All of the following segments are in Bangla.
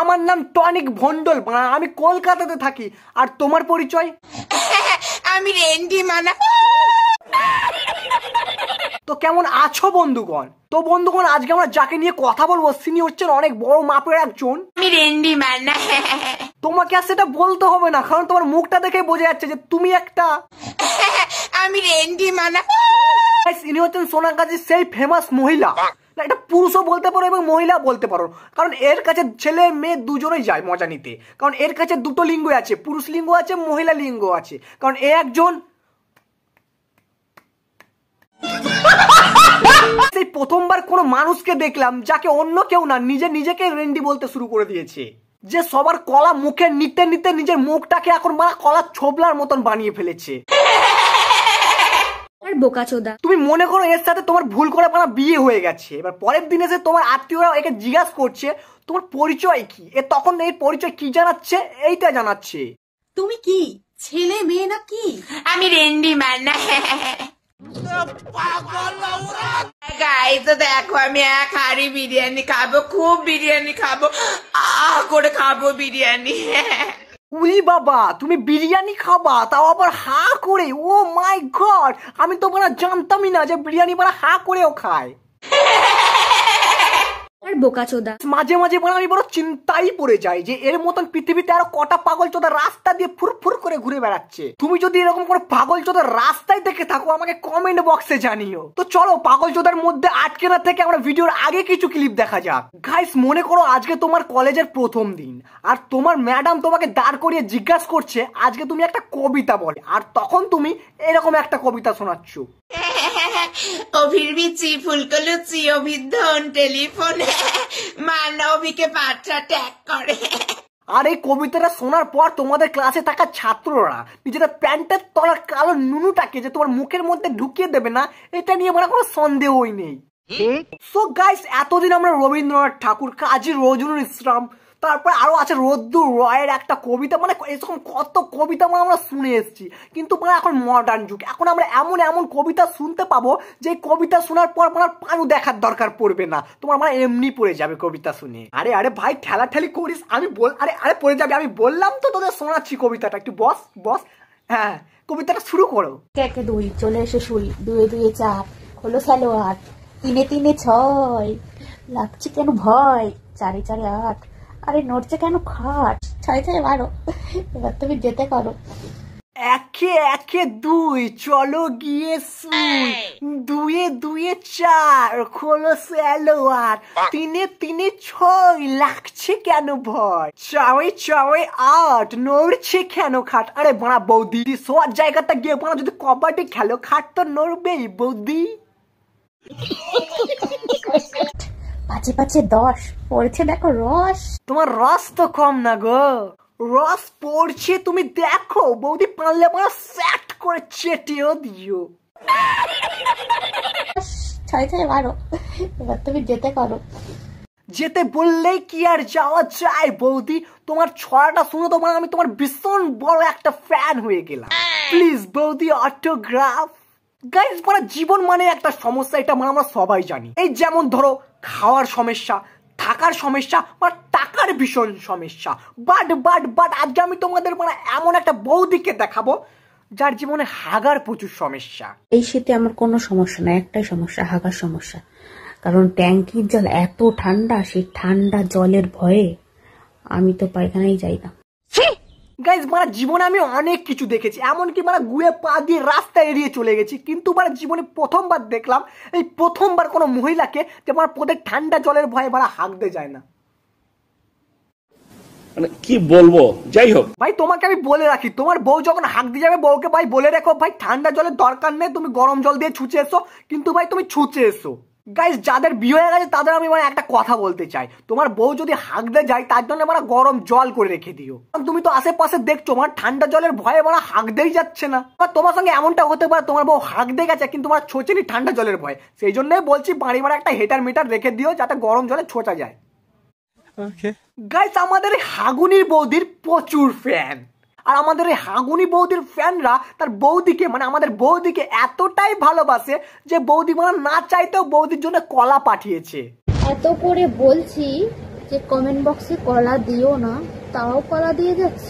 আমার নাম টনিক ভন্ডল, আমি কলকাতাতে থাকি। আর তোমার পরিচয়? আমি রেন্ডি মানা। তো কেমন আছো বন্ধুগণ? তো বন্ধুগণ, আজকে আমরা যাকে নিয়ে কথা বলবো তিনি হচ্ছেন অনেক বড় মাপের একজন। আমি রেন্ডি মানা। তোমাকে আর সেটা বলতে হবে না, কারণ তোমার মুখটা দেখে বোঝা যাচ্ছে যে তুমি একটা। আমি রেন্ডি মানা। ইনি হচ্ছেন সোনাগাজীর সেই ফেমাস মহিলা। এটা পুরুষও বলতে পারো এবং মহিলা বলতে পারো, কারণ এর কাছে ছেলে মেয়ে দুজনেই যায় মজা নিতে। কারণ এর কাছে দুটো লিঙ্গ আছে, পুরুষ লিঙ্গ আছে, মহিলা লিঙ্গ আছে। কারণ এ একজন সেই প্রথমবার কোনো মানুষকে দেখলাম যাকে অন্য কেউ না নিজেকে রেন্ডি বলতে শুরু করে দিয়েছে, যে সবার কলা মুখে নিতে নিতে নিজের মুখটাকে এখন কলা ছোবলার মতন বানিয়ে ফেলেছে। বোকাচোদা। তুমি মনে করো এর সাথে তোমার ভুল করে বিয়ে হয়ে গেছে, এবার পরের দিন এসে তোমার আত্মীয়রা একে জিজ্ঞাসা করছে তোমার পরিচয় কি, এ তখন এই পরিচয় কি জানাচ্ছে? এইটা জানাচ্ছে তুমি কি ছেলে মেয়ে না কি? আমি রেন্ডি মানা। গাইস তো দেখো, আমি এক হাঁড়ি বিরিয়ানি খাবো, খুব বিরিয়ানি খাবো, করে খাবো বিরিয়ানি। উলি বাবা, তুমি বিরিয়ানি খাবা, তাও আবার হা করে? ও মাই গড, আমি তো জানতামই না যে বিরিয়ানি হা করেও খায়। বোকাচোদা। মাঝে মাঝে আমি বড় চিন্তাই পড়ে যাই যে এর মতন পৃথিবীতে আরো কটা পাগল চোদা রাস্তা দিয়ে ফুরফুর করে ঘুরে বেড়াচ্ছে। তুমি যদি এরকম কোনো পাগল চোদা রাস্তায় দেখে থাকো আমাকে কমেন্ট বক্সে জানিও। তো চলো পাগল চোদার মধ্যে আটকে না থেকে আমরা ভিডিওর আগে কিছু ক্লিপ দেখা যাক। গাইস, মনে করো আজকে তোমার কলেজের প্রথম দিন, আর তোমার ম্যাডাম তোমাকে দাঁড় করিয়ে জিজ্ঞাসা করছে আজকে তুমি একটা কবিতা বলে, আর তখন তুমি এরকম একটা কবিতা শোনাচ্ছ। অভির বিচি ফুলকো লুচি, অভির ধন টেলিফোন, মানবীকে বাচ্চা ট্যাগ করে। আর এই কবিতাটা শোনার পর তোমাদের ক্লাসে থাকা ছাত্ররা নিজেদের প্যান্টের তলার কালো নুনুটাকে যে তোমার মুখের মধ্যে ঢুকিয়ে দেবে না, এটা নিয়ে কোনো সন্দেহই নেই। সো গাইস, এতদিন আমরা রবীন্দ্রনাথ ঠাকুর, কাজী নজরুল ইসলাম, তারপর আরো আছে রোদ্দুর রয়ের একটা কবিতা, এরকম কত কবিতা আমরা শুনে এসেছি। কিন্তু এখন মডার্ন যুগ, এখন আমরা এমন এমন কবিতা শুনতে পাবো যে কবিতা শোনার পর পানু দেখার দরকার পড়বে না, তোমার এমনি পড়ে যাবে কবিতা শুনে। আরে আরে ভাই, ঠেলাঠেলি করিস, আমি আরে পড়ে যাবে, আমি বললাম তো তোদের শোনাচ্ছি কবিতাটা, একটু বস বস। হ্যাঁ, কবিতাটা শুরু করো। একে দুই চলে এসে শুই, দুয়ে দুয়ে চার হলো খেলোয়াড়, তিনে তিনে ছয় লাগছে কেন ভয়, চারে চারে আট, আরে নড়ছে কেন খাট, ছয় ছয় 12। এবার তুমি যেতে করো। একে একে দুই চলো গিয়ে শুই, দুয়ে দুয়ে চার খোলো সালোয়ার, তিনে তিনে ছয় লাগছে কেন ভয়, চারে চারে আট নড়ছে কেন খাট। আরে বৌদি, শোয়ার জায়গাটা গিয়ে যদি কবাডি খেলো, খাট তো নড়বেই বৌদি। পাঁচে পাঁচে 10 পড়ছে দেখো রস। তোমার রস তো কম না গো, রস পড়ছে তুমি দেখো বৌদি, পারলে সেট করে চেটেও দিও। ছয় ছয় 12। এবার তুমি যেতে করো। যেতে বললেই কি আর যাওয়া যায় বৌদি, তোমার ছড়াটা শুনে তো আমি তোমার ভীষণ বড় একটা ফ্যান হয়ে গেলাম। প্লিজ বৌদি, অটোগ্রাফ। গাইস, জীবন একটা সমস্যা, এটা আমরা সবাই জানি। এই যেমন ধরো খাওয়ার সমস্যা, থাকার সমস্যা, টাকার ভীষণ সমস্যা। বাট আজকে আমি তোমাদের এমন একটা বৌদিকে দেখাবো যার জীবনে হাগার প্রচুর সমস্যা। এই শীতে আমার কোনো সমস্যা নাই, একটাই সমস্যা, হাগার সমস্যা। কারণ ট্যাঙ্কির জল এত ঠান্ডা, সেই ঠান্ডা জলের ভয়ে আমি তো পায়খানাই যাই না। গাইস, জীবনে আমি অনেক কিছু দেখেছি, এমনকি গুয়ে পা দিয়ে রাস্তা এড়িয়ে চলে গেছি, কিন্তু জীবনে প্রথমবার দেখলাম, এই প্রথমবার কোনো মহিলাকে যে পোদের ঠান্ডা জলের ভয়ে হাঁকতে যায় না। কি বলবো, যাই হোক ভাই, তোমাকে আমি বলে রাখি, তোমার বউ যখন হাঁক দিয়ে যাবে, বউকে ভাই বলে রেখো ভাই ঠান্ডা জলের দরকার নেই, তুমি গরম জল দিয়ে ছুঁচে এসো, কিন্তু ভাই তুমি ছুঁচে এসো। গাইস, যাদের বিয়ে হয়ে গেছে তাদের আমি একটা কথা বলতে চাই, তোমার বউ যদি হাঁকতে যায় তার জন্য গরম জল করে রেখে দিও। তুমি তো আশেপাশে দেখছো ঠান্ডা জলের ভয়ে হাঁকতেই যাচ্ছে না। তোমার সঙ্গে এমনটা হতে পারে তোমার বউ হাঁকতে গেছে কিন্তু ছোঁচেনি ঠান্ডা জলের ভয়ে, সেই জন্যই বলছি বাড়ি একটা হিটার মিটার রেখে দিও যাতে গরম জলে ছোঁচা যায়। গাইস, আমাদের হাগুনির বৌদির প্রচুর ফ্যান, আর আমাদের এই হাগুনি বৌদির ফ্যানরা তার বৌদিকে আমাদের বৌদিকে এতটাই ভালোবাসে যে বৌদি না চাইতেও বৌদির জন্য কলা পাঠিয়েছে। এত করে বলছি যে কমেন্ট বক্সে কলা দিও না তাও কলা দিয়ে যাচ্ছ।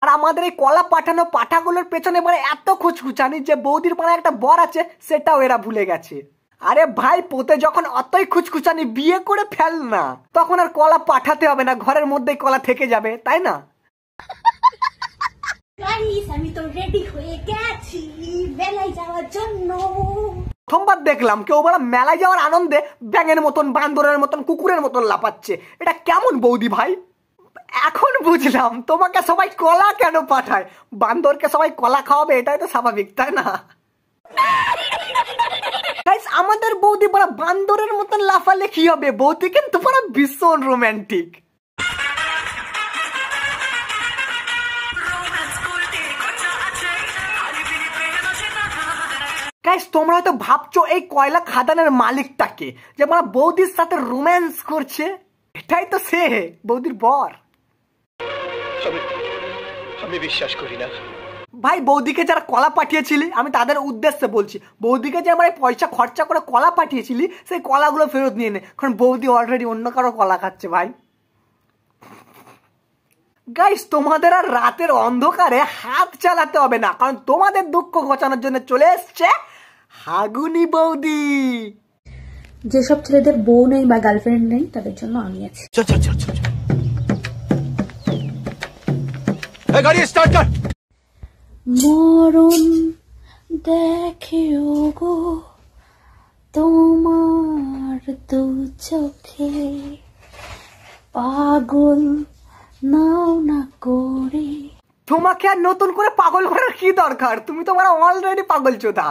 আর আমাদের এই কলা পাঠানো পাঠাগুলোর পেছনে মানে এত খুচখুচানি যে বৌদির মানে একটা বর আছে সেটাও এরা ভুলে গেছে। আরে ভাই পোতে যখন অতই খুচখুচানি বিয়ে করে ফেল না, তখন আর কলা পাঠাতে হবে না, ঘরের মধ্যেই কলা থেকে যাবে, তাই না? গাইস আমি তো রেডি হয়ে গেছি মেলায় যাওয়ার জন্য। প্রথমবার দেখলাম কেউ বড় মেলায় যাওয়ার আনন্দে ব্যাঙের মতন, বান্দরের মতন, কুকুরের মতন লাফাচ্ছে। এটা কেমন বৌদি ভাই? এখন বুঝলাম তোমাকে সবাই কলা কেন পাঠায়। বান্দরকে সবাই কলা খাওয়াবে, এটাই তো স্বাভাবিক, তাই না? আমাদের বৌদি বড় বান্দরের মতন লাফালে কি হবে? বৌদি কিন্তু বড় ভীষণ রোমান্টিক। গাইস তোমরা হয়তো ভাবছো এই কয়লা খাদানের মালিকটাকে যে মানে বৌদির সাথে রোম্যান্স করছে, এটাই তো সে বৌদির বর। আমি বিশ্বাস করি না ভাই। বৌদিকে যারা কলা পাঠিয়েছিলি আমি তাদের উদ্দেশ্যে বলছি, বৌদিকে যে আমার পয়সা খরচা করে কলা পাঠিয়েছিলি সেই কলাগুলো ফেরত নিয়ে নে, কারণ বৌদি অলরেডি অন্য কারো কলা খাচ্ছে ভাই। গাইস তোমাদের আর রাতের অন্ধকারে হাত চালাতে হবে না, কারণ তোমাদের দুঃখ ঘোচানোর জন্য চলে এসছে হাগুনি বৌদি। যেসব ছেলেদের বউ নেই বা গার্লফ্রেন্ড নেই তাদের জন্য আমি আছি। গাড়ি স্টার্ট কর। মরণ দেখে গো তোমার দু চোখে, পাগল নাও না করে। তোমাকে আর নতুন করে পাগল করার কি দরকার? তুমি তো আমার অলরেডি পাগল চোদা।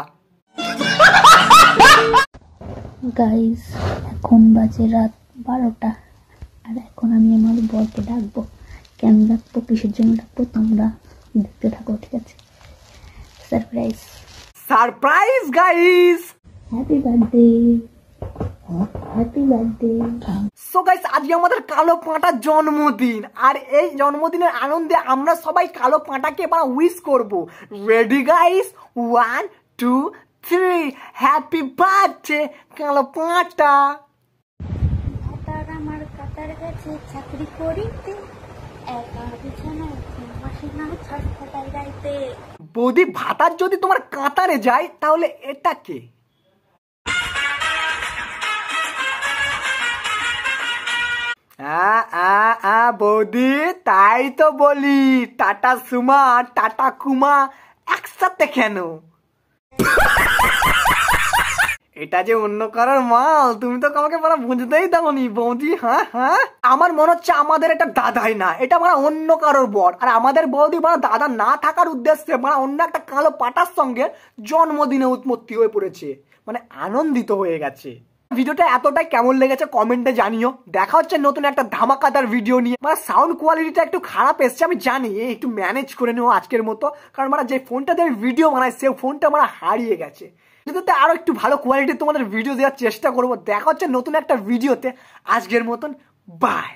গাইস এখন বাজে রাত 12টা, আর এখন আমি আমার বরকে ডাকবো। কেন ডাকবো, কিসের জন্য ডাকবো তোমরা দেখতে থাকো, ঠিক আছে? Surprise surprise guys. Happy birthday, happy birthday. So guys আজকে আমাদের কালো পাঁটার জন্মদিন, আর এই জন্মদিনের আনন্দে আমরা সবাই কালো পাঁটাকে এবার উইশ করব। Ready guys? 1 2 3 হ্যাপি বার্থডে কালো পাঁটা। ভাতার আমার কাতার গেছে চাকরি করিতে, একা বিছানায় ঘুমাসি না ছটফটাই রাইতে। বৌদি ভাতার যদি তোমার কাতারে যায় তাহলে এটা কে? বৌদি তাই তো বলি, টাটা সুমা টাটা কুমা একসাথে কেন? এটা যে অন্য কারোর মাল, তুমি তো কাউকে বলা বুঝতেই দাওনি বৌদি। হ্যাঁ হ্যাঁ, আমার মনে হচ্ছে আমাদের এটা দাদাই না, এটা মানে অন্য কারোর বর। আর আমাদের বৌদি মানে দাদা না থাকার উদ্দেশ্যে মানে অন্য একটা কালো পাটার সঙ্গে জন্মদিনে উৎপত্তি হয়ে পড়েছে, মানে আনন্দিত হয়ে গেছে। ভিডিওটা এতটাই কেমন লেগেছে কমেন্টে জানিও। দেখা হচ্ছে নতুন একটা ধামাকাদার ভিডিও নিয়ে। মানে সাউন্ড কোয়ালিটিটা একটু খারাপ এসছে আমি জানি, একটু ম্যানেজ করে নেবো আজকের মতো, কারণ মানে যে ফোনটা দিয়ে আমি ভিডিও বানাই সেই ফোনটা মানে হারিয়ে গেছে। ভিডিওতে আরো একটু ভালো কোয়ালিটির তোমাদের ভিডিও দেওয়ার চেষ্টা করবো। দেখা হচ্ছে নতুন একটা ভিডিওতে, আজকের মতন বাই।